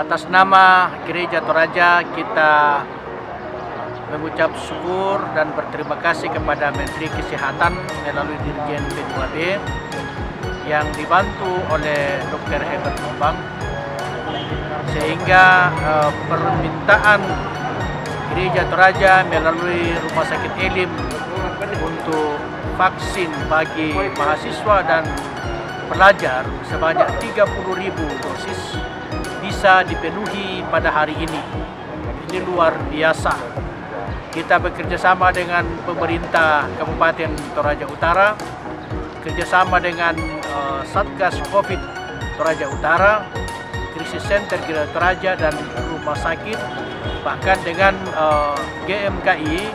Atas nama Gereja Toraja kita mengucap syukur dan berterima kasih kepada Menteri Kesehatan melalui Dirjen P2B yang dibantu oleh Dr. Herbert Jombang, sehingga permintaan Gereja Toraja melalui Rumah Sakit Elim untuk vaksin bagi mahasiswa dan pelajar sebanyak 30.000 dosis bisa dipenuhi pada hari ini. Ini luar biasa. Kita bekerjasama dengan pemerintah Kabupaten Toraja Utara, kerjasama dengan Satgas COVID Toraja Utara, Krisis Center Gereja Toraja dan rumah sakit, bahkan dengan GMKI,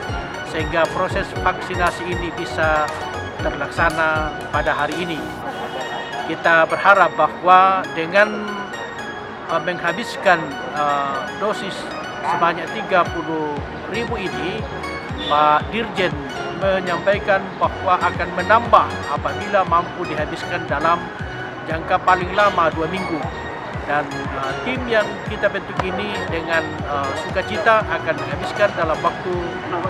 sehingga proses vaksinasi ini bisa terlaksana pada hari ini. Kita berharap bahwa dengan menghabiskan dosis sebanyak 30.000 ini, Pak Dirjen menyampaikan bahwa akan menambah apabila mampu dihabiskan dalam jangka paling lama 2 minggu. Dan tim yang kita bentuk ini dengan sukacita akan menghabiskan dalam waktu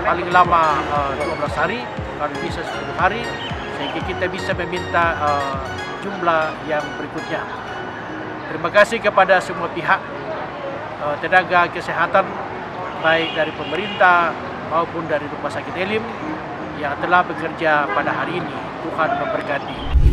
paling lama 12 hari, kalau bisa 10 hari, sehingga kita bisa meminta jumlah yang berikutnya. Terima kasih kepada semua pihak, tenaga kesehatan, baik dari pemerintah maupun dari Rumah Sakit Elim yang telah bekerja pada hari ini. Tuhan memberkati.